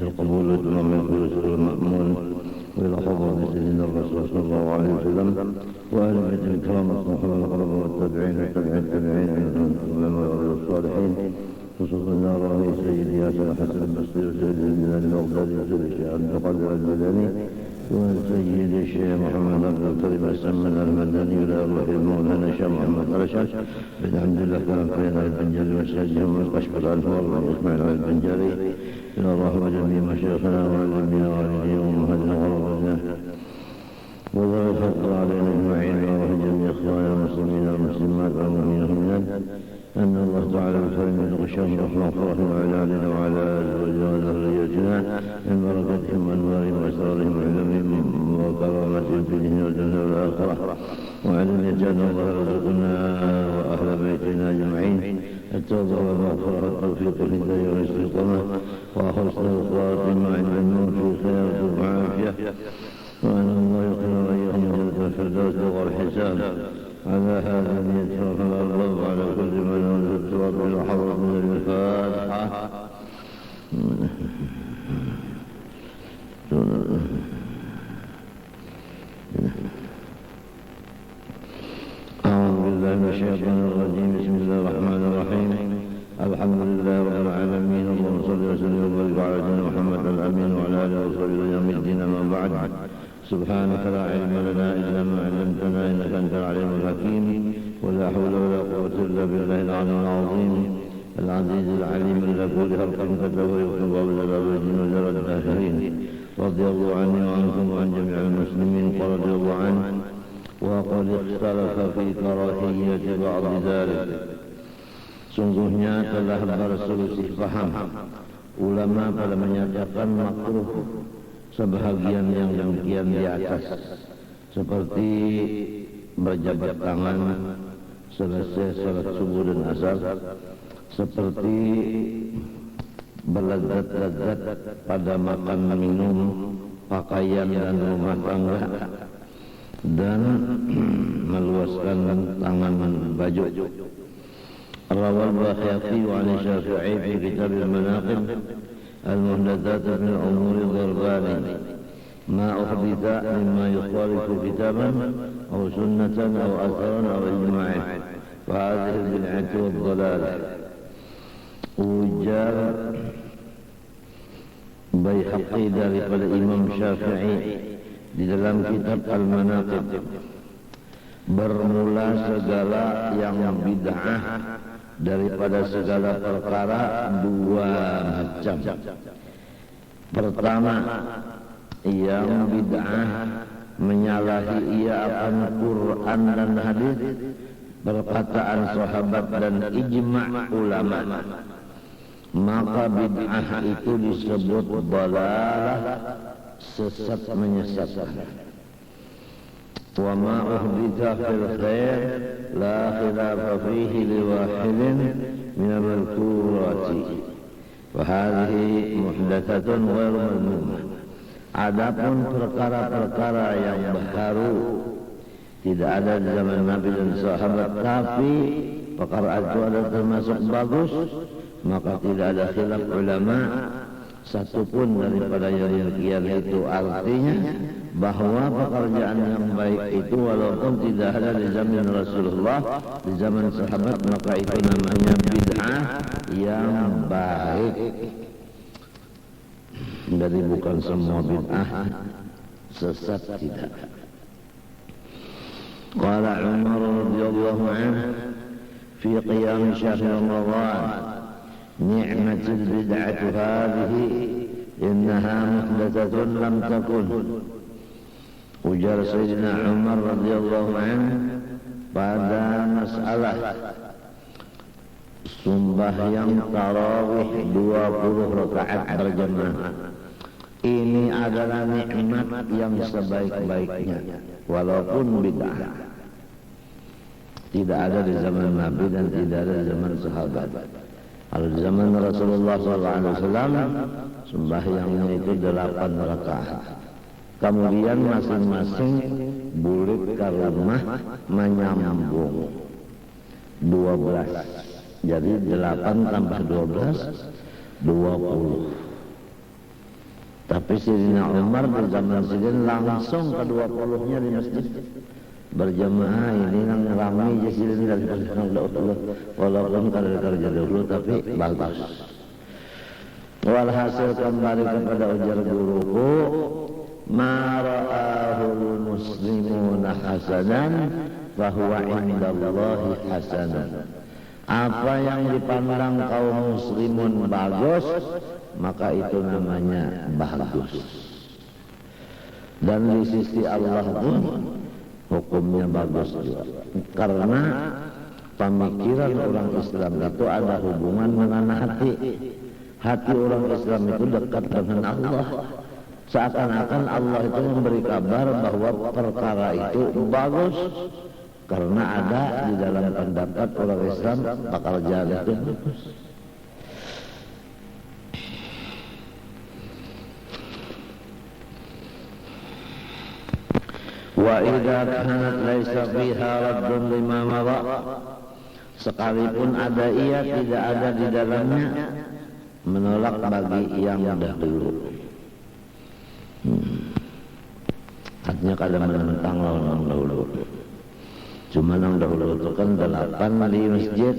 القبول وتمام كل سر المأمون وإلى حضرة سيدنا الرسول صلى الله عليه وسلم وأهل بيت الكرام الصحابة القربى والتابعين والتابعين التابعين والعلماء والصالحين خصوصا نار سيدي ياسر حسن البصري وسيد البلاد البغدادي وسيد الشيخ عبد القادر المدني وسيد الشيخ محمد عبد الكريم السمن المدني إلى روح المولانا الشيخ محمد رشاد بن عبد الله كان خير البنجاري وسيدهم القشبر الأنوار وإسماعيل البنجاري إلى رحمة جميع مشايخنا وعلمنا وعلمنا وأمهاتنا وربنا وذلك فقر علينا أجمعين وروح جميع إخواننا المسلمين والمسلمات والمؤمنين والمؤمنات أن الله تعالى بكرم الغشام والمغفرة وعلالنا وعلى أزواجنا وذريتنا من بركتهم وأنوارهم وأسرارهم وعلمهم وكرامتهم في الدنيا والدنيا والآخرة وعلم يجعل الله رزقنا وأهل بيتنا أجمعين التوبة والمغفرة والتوفيق والهداية والاستقامة وحسن الخاتمة عند الموت في خير وعافية وأن الله يقل وإياهم جنة الفردوس بغير حساب على هذا يتوفى الله على كل من ولد التراب إلى حضرة من الفاتحة أعوذ بالله من الشيطان الرجيم بسم الله الرحمن الرحيم الحمد لله رب العالمين اللهم صل وسلم وبارك على سيدنا محمد الأمين وعلى آله وصحبه يوم الدين أما بعد سبحانك لا علم لنا إلا ما علمتنا إنك أنت العليم الحكيم ولا حول ولا قوة إلا بالله العلي العظيم العزيز العليم الذي كل خلق كتبه ويكتب وبدأ بالجن وجرى الآخرين رضي الله عني وعنكم وعن جميع المسلمين قال رضي الله عنه وقد اختلف في كراهية بعض ذلك. Sungguhnya telah berselisih paham ulama pada menyatakan makruh sebahagian yang demikian di atas, seperti berjabat tangan selesai salat subuh dan asar, seperti berlezat-lezat pada makan minum, pakaian dan rumah tangga, dan meluaskan tangan baju. Rawal Bakhiyati wa Syafi'i fi kitab al-Manaqib al-muhdathat min umur al-gharbani ma uhditha mimma yukhalifu kitaban aw sunnatan aw atharan aw ijma'in fa hadhihi al-bid'atu wad-dhalalah. Ujar Baihaqi daripada Imam Syafi'i di dalam kitab Al-Manaqib, bermula segala yang bid'ah daripada segala perkara dua macam. Pertama, yang bid'ah menyalahi ia akan Quran dan hadis, perkataan sahabat dan ijma' ulama, maka bid'ah itu disebut dalalah, sesat menyesatkan. Wa ma uhditha fil khair la khilafa fihi liwahidin min al-madhkurati wa hadhihi muhdathatun ghairu madhmumah. Adapun perkara-perkara yang baru tidak ada di zaman Nabi dan sahabat, tapi perkara itu ada termasuk bagus, maka tidak ada khilaf ulama satupun daripada yang demikian itu. Artinya bahwa pekerjaan yang baik itu walaupun tidak ada di zaman Rasulullah, di zaman sahabat, maka itu namanya bid'ah yang baik. Jadi bukan semua bid'ah sesat, tidak. Qala Umar radhiyallahu anhu fi qiyam syahr Ramadan, ni'matul bid'atu hadhihi innaha muhdathatun lam takun. Ujar Sayyidina Umar radhiyallahu anhu pada masalah sembahyang tarawih 20 rakaat berjamaah, ini adalah nikmat yang sebaik-baiknya walaupun bid'ah. Tidak ada di zaman Nabi dan tidak ada di zaman sahabat. Kalau di zaman Rasulullah SAW sembahyangnya itu 8 rakaat. Kemudian masing-masing bulik ke rumah menyambung 12. Jadi 8 tambah 12, 20. Tapi Sayyidina Umar di zaman Sidin langsung ke-20-nya di masjid berjamaah. Ini yang ramai Sidin dari Allah, walaupun kerja dulu tapi bagus. Walhasil kembali kepada ujar guruku, ma ra'ahul muslimuna hasanan fahuwa indallahi hasanan. Apa yang dipandang kaum muslimun bagus, maka itu namanya bagus. Dan di sisi Allah pun hukumnya bagus juga. Karena pemikiran orang Islam itu ada hubungan dengan hati. Hati orang Islam itu dekat dengan Allah. Seakan-akan Allah itu memberi kabar bahwa perkara itu bagus. Karena ada di dalam pendapat orang Islam bakal jadi itu bagus. Wa idza kanat laisa fiha raddun lima madha, sekalipun ada ia tidak ada di dalamnya menolak bagi yang dahulu. Artinya kadang menentang lawan dahulu. Cuma yang dahulu itu kan 8 di masjid,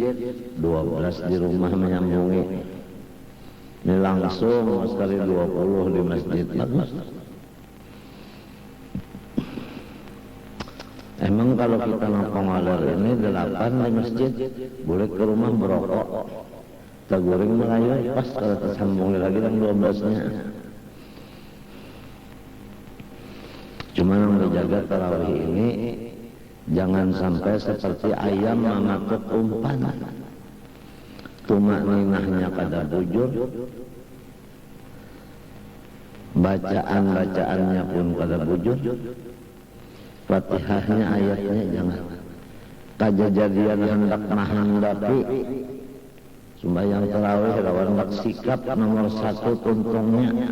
12 di rumah menyambungi. Ini langsung sekali 20 di masjid. Bagus. Emang kalau kita ngalir ini 8 di masjid, boleh ke rumah berokok. Kita goreng Melayu, pas kalau tersambungi lagi yang 12-nya. Cuma yang dijaga tarawih ini jangan sampai seperti ayam mematuk umpan. Tumakninahnya kada bujur, bacaan-bacaannya pun kada bujur, Fatihahnya ayatnya jangan. Kejadian hendak menghendapi sembahyang tarawih lawan hendak sikap nomor 1 tuntungnya,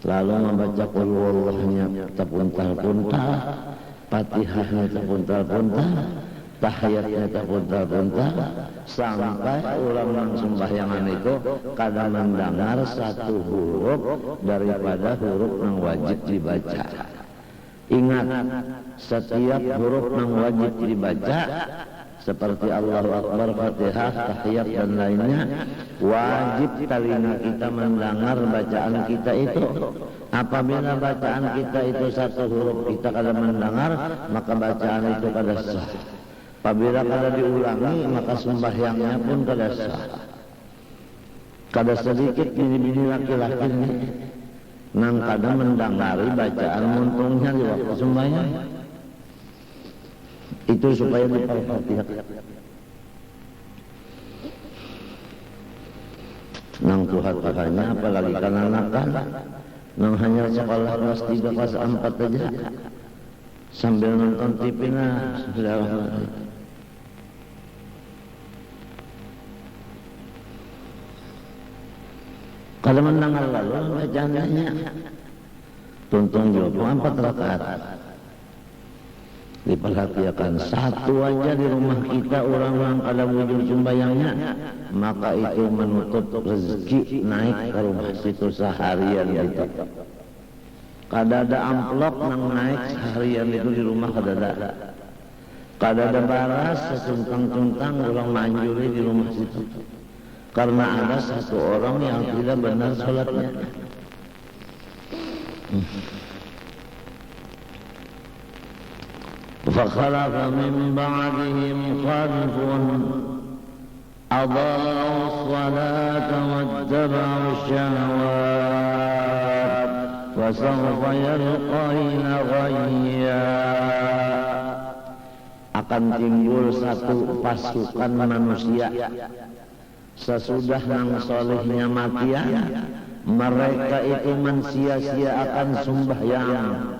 lalu membaca qul huwallahnya terpuntal-puntal, Fatihahnya terpuntal-puntal, tahiyatnya terpuntal-puntal, sampai orang yang sembahyangan itu kadang mendengar 1 huruf daripada huruf yang wajib dibaca. Ingat, setiap huruf yang wajib dibaca seperti Allahu Akbar, Fatihah, tahiyat dan lainnya, wajib telinga kita mendengar bacaan kita itu. Apabila bacaan kita itu 1 huruf kita kada mendengar, maka bacaan itu kada sah. Apabila kada diulangi, maka sembahyangnya pun kada sah. Kada sedikit bini-bini laki-laki ini nang kada mendengari bacaan muntungnya di waktu sembahyang. Itu supaya diperhatikan. Nang Tuhan-Tuhannya apalagi kanak-kanak nang hanya sekolah kelas 3 kelas 4 aja sambil nonton TV sudah kalau mendengar lalu bacaannya tuntung jawab 4 rakaat. Diperhatikan 1 aja di rumah kita orang-orang kada wujud sembahyangnya, maka itu menutup rezeki naik ke rumah situ seharian itu. Kada ada amplop yang naik seharian itu di rumah kada ada. Kada ada baras sesuntang-suntang orang manjuri di rumah situ. Karena ada 1 orang yang tidak benar sholatnya. فخلف من بعدهم خلف أضاعوا الصلاة واتبعوا الشهوات فسوف يلقين غيا. Akan timbul 1 pasukan manusia sesudah yang solehnya matian, mereka itu mensia-siakan sembahyang.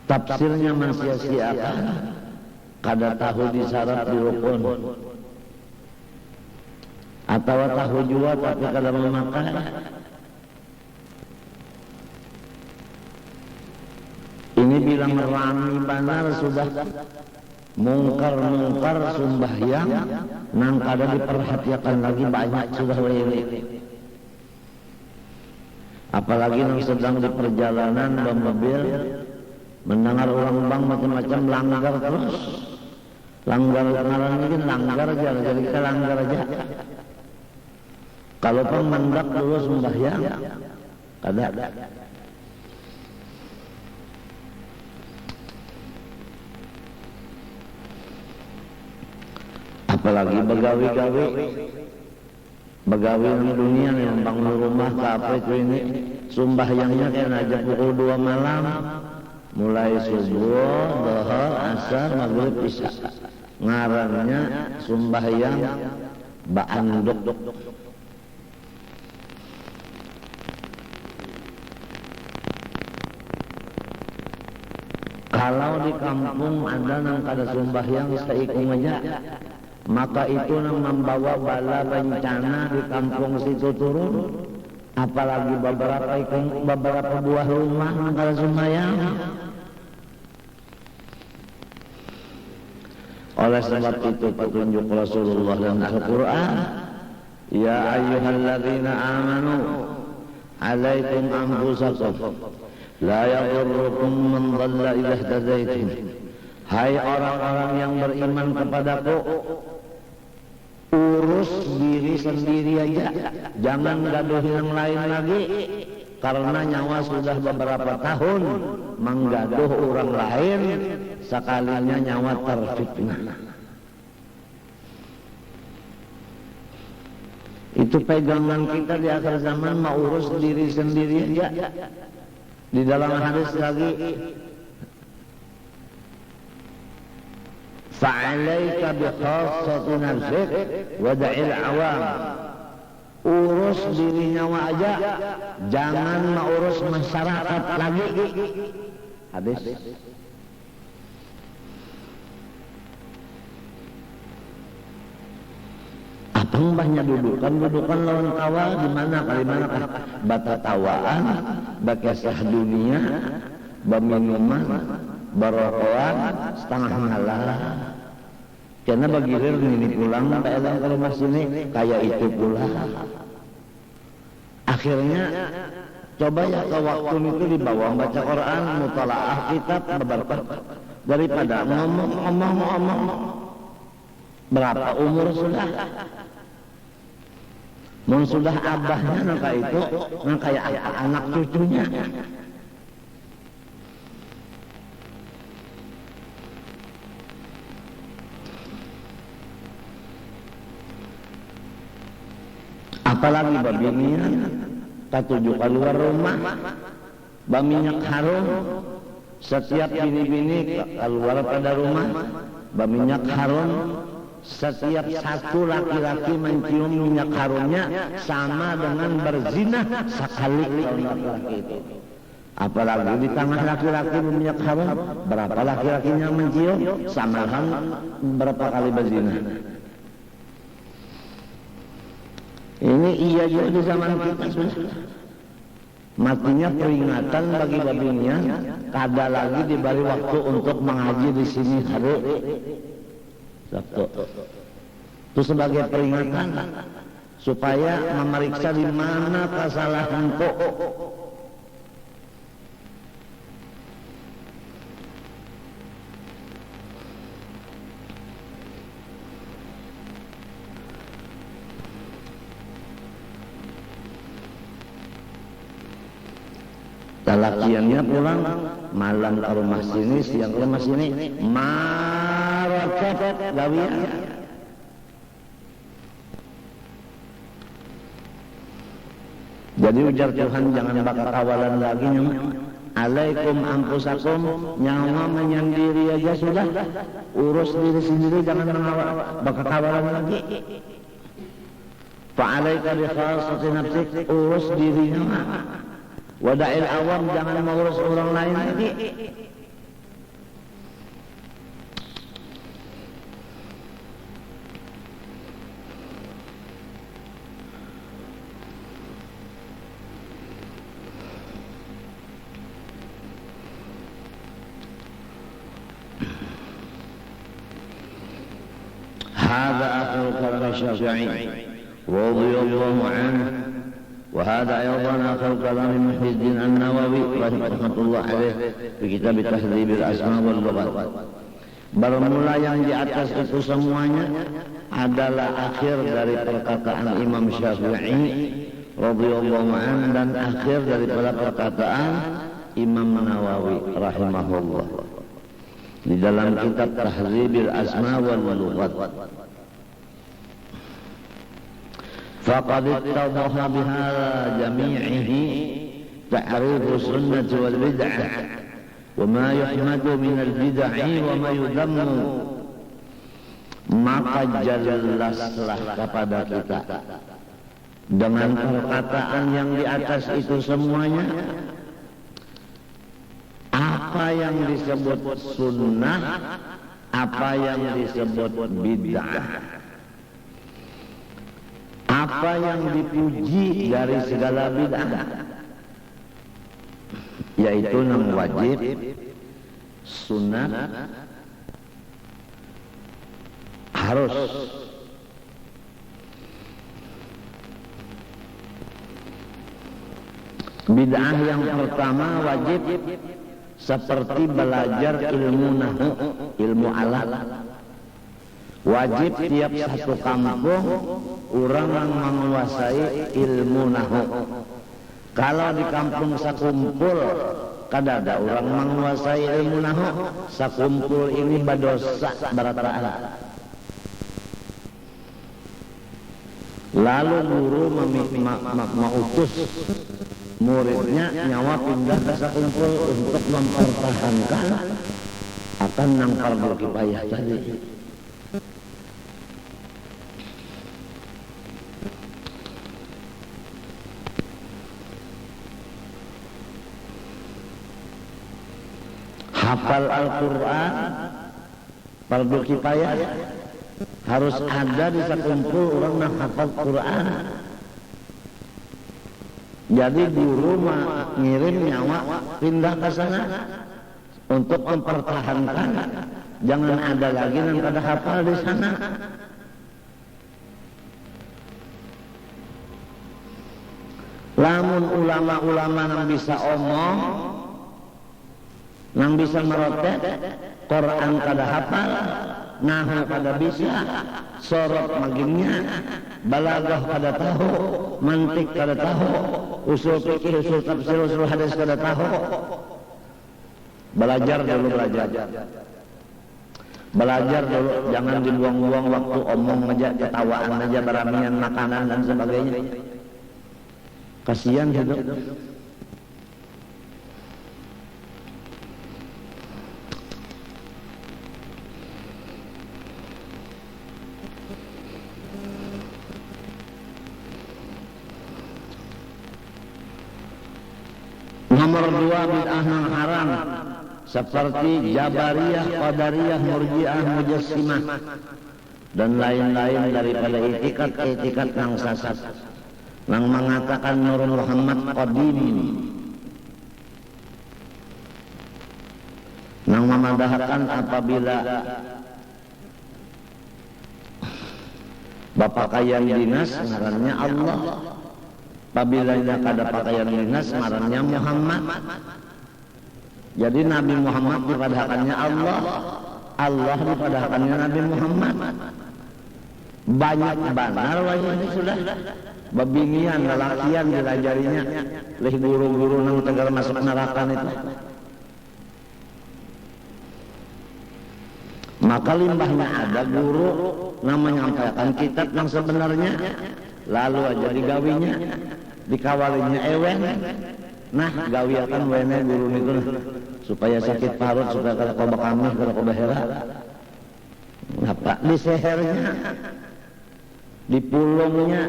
Tafsirnya mensia-siakan, kada tahu disyarat di rukun, atau tahu juga tapi kada memakai. Ini bilang rami benar sudah mungkar sembahyang nang kada diperhatikan lagi banyak sudah lele. Apalagi yang sedang di perjalanan bawa mobil, mendengar orang bang macam-macam langgar terus. Langgar ngaran ini langgar aja, jadi kita langgar aja. Kalau mendak dulu sembahyang, ada. Apalagi begawi-gawi di dunia nih, bangun rumah ke apa itu ini, sembahyangnya kayak aja pukul 2 malam, mulai subuh, dhuhr, asar, maghrib, isya. Ngarannya sembahyang ba'anduk. Kalau di kampung ada yang kada sembahyang seikung aja, maka itu yang membawa bala bencana di kampung situ turun. Apalagi beberapa buah rumah yang kada sembahyang. Oleh sebab itu petunjuk Rasulullah dan Al-Quran, ya ayyuhalladzina amanu alaikum anfusakum la yadurrukum man dhalla idza ihtadaitum. Hai orang-orang yang beriman kepadaku, urus diri sendiri aja, jangan gaduh yang lain lagi, karena nyawa sudah beberapa tahun menggaduh orang lain, sekalinya nyawa terfitnah. Itu pegangan kita di akhir zaman, mau urus diri sendiri aja. Di dalam hadis lagi, fa'alaika bi khassati nafsik wa da'il awam. Urus diri nyawa aja, jangan mengurus masyarakat lagi. Hadis. Apa banyak dudukan lawan tawa di mana kali manakah bata tawaan, bakasah dunia, baminuman, barokoan, setengah malam. Karena bagi ini pulang sampai elang ke rumah sini kayak itu pula. Akhirnya coba ya ke waktu itu dibawa baca Quran, mutalaah kitab, berbarokah daripada ngomong. Berapa umur sudah? Mau sudah abahnya nangka itu, nangka kayak anak cucunya. Apalagi babinian, katuju keluar rumah, baminyak harum, setiap bini-bini keluar pada rumah, baminyak harum, setiap satu laki-laki mencium minyak harumnya sama dengan berzina sekali laki-laki itu. Apalagi di tangan laki-laki minyak harum, berapa laki-lakinya mencium sama dengan berapa kali berzina. Ini iya juga di zaman kita sudah. Matinya peringatan bagi babinya, kada lagi diberi waktu untuk mengaji di sini hari Sabtu. Itu sebagai peringatan supaya memeriksa di mana kesalahan kok. Lalakiannya pulang malam ke rumah sini, siang ke rumah sini, marakat gawian. Jadi ujar Tuhan jangan bakal kawalan lagi nyawa. Alaikum anfusakum, nyawa menyendiri aja sudah. Urus diri sendiri, jangan bakal kawalan lagi. Fa'alaika bi khassati nafsik, urus diri nyawa. Wada'il awam, jangan mengurus orang lain lagi. هذا آخر كلام الشافعي رضي الله عنه وهذا أيضا آخر كلام محي الدين النووي رحمة الله عليه في كتاب تهذيب الأسماء واللغات. Bermula yang di atas itu semuanya adalah akhir dari perkataan Imam Syafi'i radhiyallahu anhu dan akhir daripada perkataan Imam Nawawi rahimahullah di dalam kitab Tahdzibil Asma wal Lughat. Faqad ittadhaha bihadza jami'ihi ta'rifu sunnah wal bid'ah wa ma yuhmadu min al bid'ah wa ma yudammu. Maka jelaslah kepada kita dengan perkataan yang di atas itu semuanya apa yang disebut sunnah, apa yang disebut bid'ah, apa yang dipuji dari segala bid'ah, yaitu yang wajib, sunnah, harus. Bid'ah yang pertama wajib seperti belajar ilmu nahu, ilmu alat. Wajib tiap satu kampung orang yang menguasai ilmu nahu. Kalau di kampung sakumpul kada ada orang menguasai ilmu nahu, sakumpul ini badosa barataan. Lalu guru mengutus muridnya nyawa pindah ke sakumpul untuk mempertahankan akan nang fardu kifayah tadi. Hafal Al-Quran fardu kifayah, harus ada di sakumpul orang yang hafal Quran. Jadi guru ngirim nyawa pindah ke sana untuk mempertahankan, jangan ada lagi yang kada hafal di sana. Lamun ulama-ulama yang bisa omong, yang bisa merotet, Quran kada hafal, nahu kada bisa, sorot maginnya, balaghah kada tahu, mantik kada tahu, usul fikih, usul tafsir, usul hadis kada tahu. Belajar dulu, belajar dulu, jangan dibuang-buang waktu omong aja, ketawaan aja, beramian makanan dan sebagainya. Kasihan hidup. Nomor 2 bid'ah yang haram seperti Jabariyah, Qadariyah, Murji'ah, Mujassimah dan lain-lain daripada itikat yang sesat yang mengatakan Nur Muhammad qadim, yang memandahkan apabila bapak pakaian dinas ngarannya Allah, apabila tidak ada pakaian dinas ngarannya Muhammad. Jadi Nabi Muhammad dipadahkannya Allah, Allah dipadahkannya Nabi Muhammad. Banyak benar wajib sudah babingian lelakian dilajarinya leh guru-guru nang tegar masuk neraka itu. Maka limbahnya ada guru yang menyampaikan kitab yang sebenarnya, lalu aja digawinya, dikawalinya ewen. Nah, gawiakan wene guru itu supaya sakit parut, supaya kada koba kamih, kada koba hera. Apa di sehernya, di pulungnya,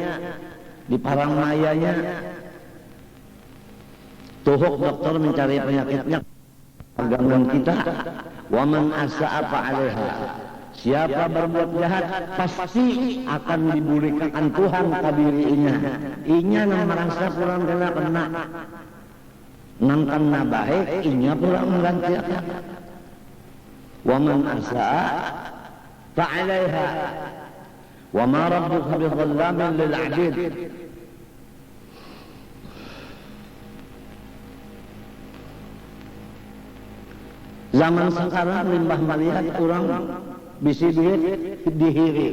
di parang mayanya. Tuhuk dokter mencari penyakitnya, gangguan kita. Wa man asa'a fa'alaiha. Siapa berbuat jahat pasti akan diberikan Tuhan kabirinya. Inya yang merasa kurang kena. Nang kena baik, inya pula mengganti. Wa man asa'a fa'alaiha. Wa ma rabbuka bidhallamin lil 'abid. Zaman sekarang limbah melihat orang bisi duit dihiri,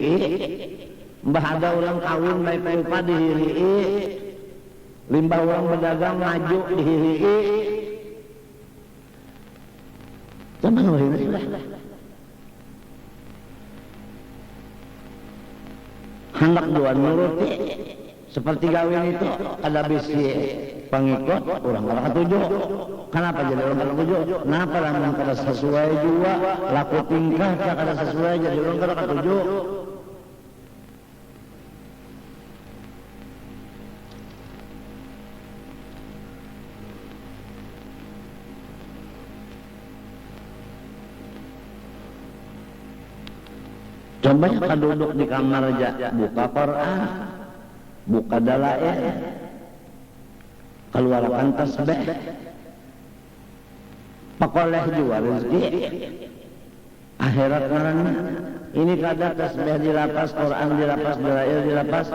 mbah ada orang kawin baik rupa dihiri, limbah orang berdagang maju dihiri. Zaman ini hendak dua nuruti seperti gawin itu ada bisi pengikut orang kalau ketujuh. Kenapa jadi orang kalau ketujuh? Kenapa lamun kada sesuai juga laku tingkah kada sesuai jadi orang kalau ketujuh? Coba ya duduk di kamar aja, buka Quran, buka dalail, keluarkan tasbih, pakoleh juga rezeki. Akhirat ngaranna. Ini kada tasbih dilapas, Quran dilapas, dalail dilapas.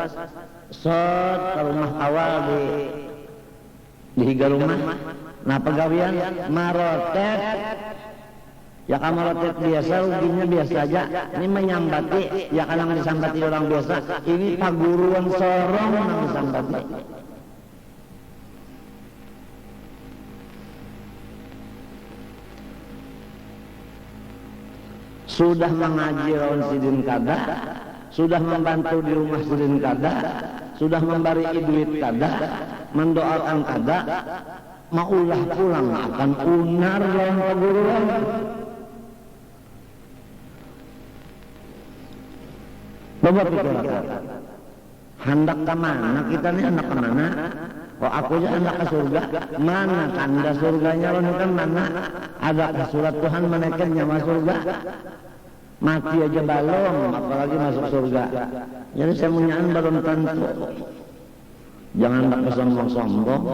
Sot ke rumah awal di higa rumah. Nah pegawian marotet. Ya kamu rotet biasa, ruginya biasa aja. Ini menyambati, ya kadang disambati orang biasa. Ini paguruan sorong yang disambati. Sudah mengaji lawan sidin kada, sudah membantu di rumah sidin kada, sudah memberi duit kada, mendoakan kada, maulah pulang akan unar lawan paguruan. Bapak pikirkan, hendak ke mana kita nih, hendak ke mana? Oh aku aja hendak ke surga, mana tanda surganya lo kan mana? Ada ke surat Tuhan menekannya masuk surga, mati aja belum, apalagi masuk surga. Jadi saya punyaan belum tentu, jangan hendak kesombong-sombong.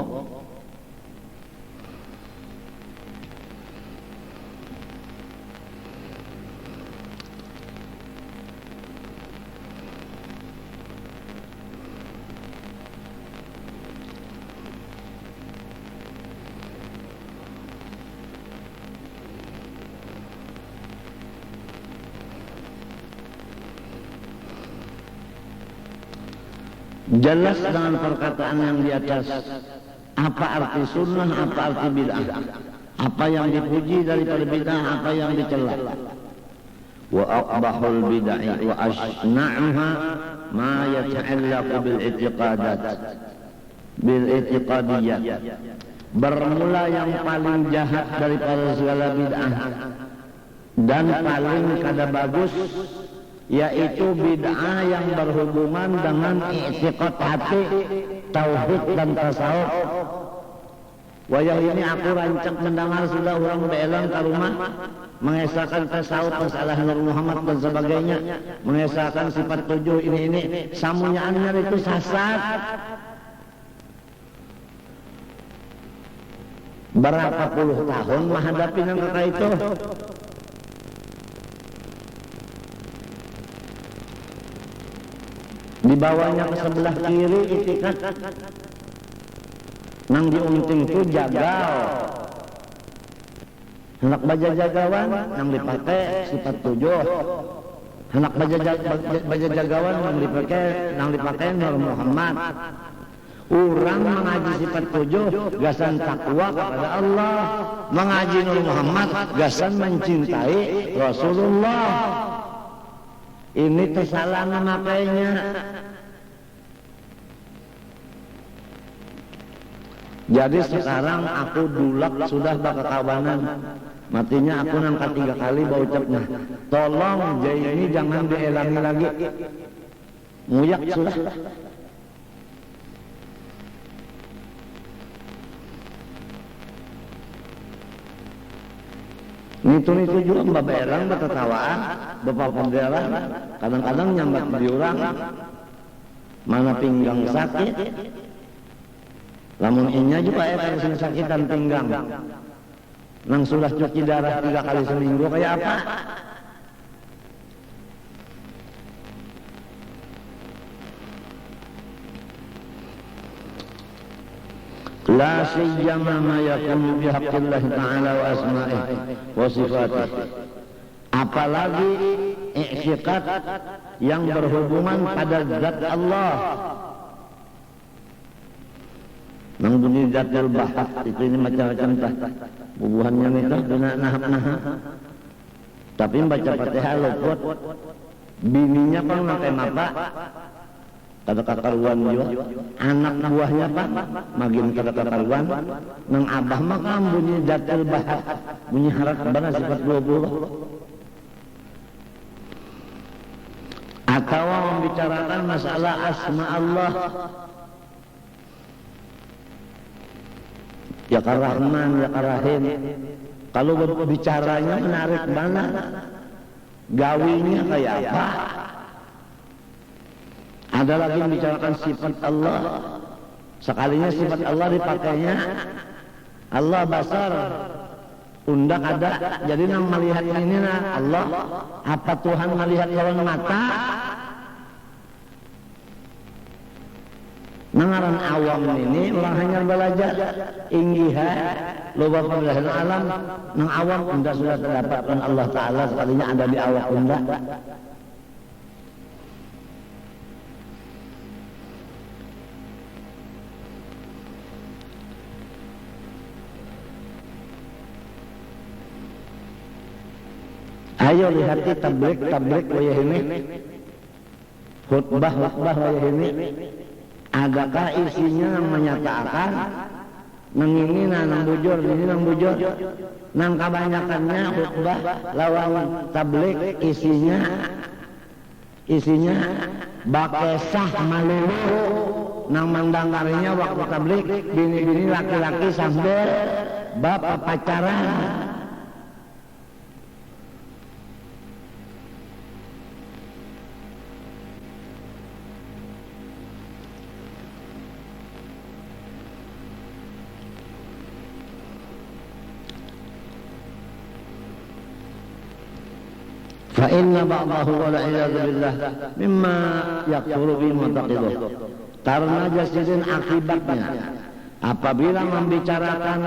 Jelas dengan perkataan yang di atas apa arti sunnah, apa arti bid'ah, apa yang dipuji daripada bid'ah, apa yang dicela. Wa aqbahul bid'ah wa asna'uha ma yata'allaqu bil i'tiqadat bil i'tiqadiyat. Bermula yang paling jahat daripada segala bid'ah dan paling kada bagus, yaitu bid'ah yang berhubungan dengan i'tiqad hati, tauhid dan tasawuf. Wayah ini aku rancak mendengar sudah orang beelang ke rumah mengesahkan tasawuf, masalah Nur Muhammad dan sebagainya, mengesahkan sifat tujuh ini samunyaannya itu sasat. Berapa puluh tahun menghadapi yang kata itu. Di bawahnya ke sebelah kiri itikat nang diunting itu jagal, hendak baja jagawan nang dipakai sifat tujuh, hendak baja jagawan nang dipakai Nur Muhammad. Orang mengaji sifat tujuh gasan takwa kepada Allah, mengaji Nur Muhammad gasan mencintai Rasulullah. Ini kesalahan makanya. Jadi sekarang aku dulak sudah bakakawanan. Matinya aku nangkat 3 kali bau ucapnya. Tolong jai ini jangan dielangi lagi. Nguyak sudah. Itu juga mbak berang, bertetawaan, bapak pembela, kadang-kadang nyambat diurang, mana pinggang sakit, lamun inya juga kalau sakitan pinggang, nang sudah cuci darah 3 kali seminggu kayak apa? la siyama ma yakunu bihaqqillah ta'ala wa asma'ih wa sifatih. Apalagi i'tiqad yang berhubungan pada zat Allah. Nang bunyi zatul bahak itu ini macam-macam tah. Bubuhannya itu bina nahap-nahap. Tapi baca Fatihah luput. Bininya kan pakai mapa. Kata kakaruan juga. Anak buahnya pak magin kata kakaruan. Nang abah maka bunyi zatul bahak. Bunyi harap bana sifat 20. Atau membicarakan masalah asma Allah. Ya Rahman, ya Rahim. Kalau bicaranya menarik banget, gawinya kayak apa? Ada lagi membicarakan sifat Allah. Sekalinya sifat Allah dipakainya Allah basar. Undak ada, jadi nang melihat ini nah Allah. Apa Tuhan melihat lawan mata? Nangaran awam ini orang hanya belajar inggiha loba pembelajaran alam. Nang awam unda sudah terdapatkan Allah Ta'ala sekalinya ada di awak unda. Ayo lihati tablik wayah ini, khutbah wayah ini. Adakah isinya menyatakan nang ini nang bujur, ini nang bujur, nang kebanyakannya khutbah lawan tablik isinya bakesah malulu nang mandangkarinya waktu tablik bini-bini laki-laki sambil bapak pacaran. Fa'inna ba'dahu wala'iyadu billah mimma yakfuru bi mu'taqiduh. Karena jasidin akibatnya apabila membicarakan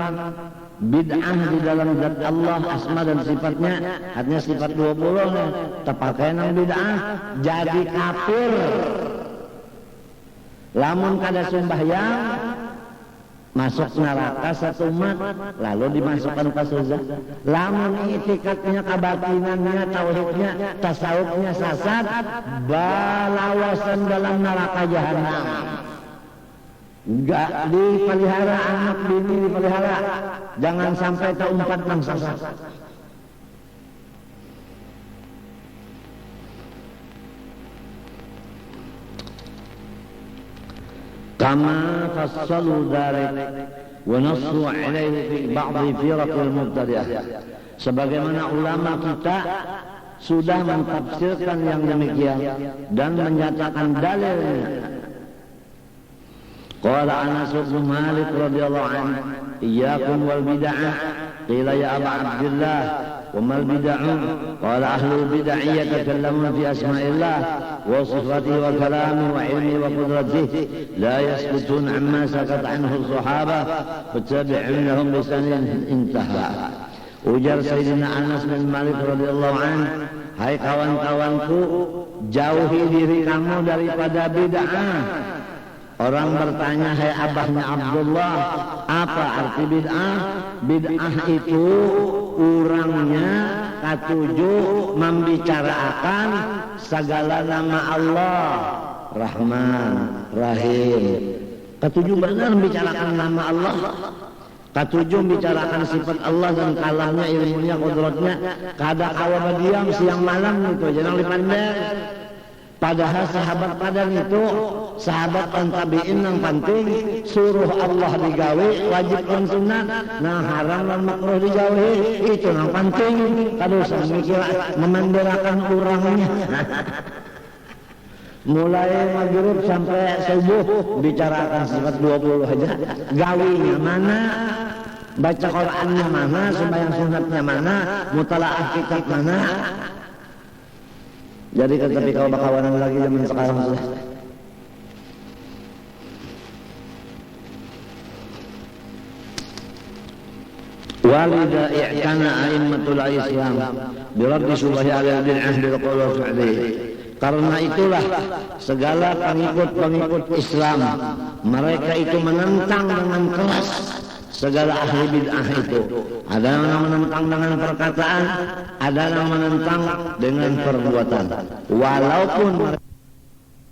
bid'ah di dalam zat Allah, asma dan sifatnya, artinya sifat 20 terpakai nang bid'ah, jadi kafir. Lamun kada sembahyang masuk neraka satu umat, lalu dimasukkan ke surga. Lamun itikadnya, kebatinannya, tauhidnya, tasawufnya sesat, balawasan dalam neraka jahanam. Enggak dipelihara, anak bini dipelihara, jangan sampai keempat nang sesat. Kama fassalu dzalik wa nassu alaihi fi ba'dhi firaqil mubtadi'ah. Sebagaimana ulama kita sudah mentafsirkan yang demikian dan menyatakan dalilnya. Qala Anas bin Malik radhiyallahu anhu, iyyakum wal bid'ah. Qila ya Aba Abdullah, wa mal bid'ah? Qala ahlul bid'ah yatakallamun fi asma'illah wa sifatihi wa kalamihi wa ilmihi wa qudratihi la yasbutun amma sakat anhu as-sahabah fattabi'unhum bi sanin intaha. Ujar Sayyidina Anas bin Malik radhiyallahu anhu, hai kawan-kawanku, jauhi diri kamu daripada bid'ah. Orang bertanya, hai abahnya Abdullah, apa arti bid'ah? Bid'ah itu orangnya ketujuh membicarakan segala nama Allah, Rahman, Rahim. Ketujuh benar membicarakan nama Allah. Ketujuh membicarakan sifat Allah dan kalahnya, ilmunya, kodratnya. Kada kawa diam siang malam itu, jangan dipandang. Padahal sahabat padan itu, sahabat tabi'in yang penting, suruh Allah digawe, wajib dan sunat. Nah haram dan makruh dijauhi, itu yang penting. Kalau saya mikir memandirakan orangnya. Mulai maghrib sampai subuh, bicarakan sifat 20 aja. Gawinya mana? Baca Qur'annya mana? Sembahyang sunatnya mana? Mutalaah kitab mana? Jadi tapi kalau bakawanan lagi zaman sekarang sudah. walida i'tana a'immatul Islam biraddi syubhi ala bid'ah bil qawl wa fi'li. Karena itulah segala pengikut-pengikut Islam mereka itu menentang dengan keras segala ahli bid'ah itu. Ada yang menentang dengan perkataan, ada yang menentang dengan perbuatan. Walaupun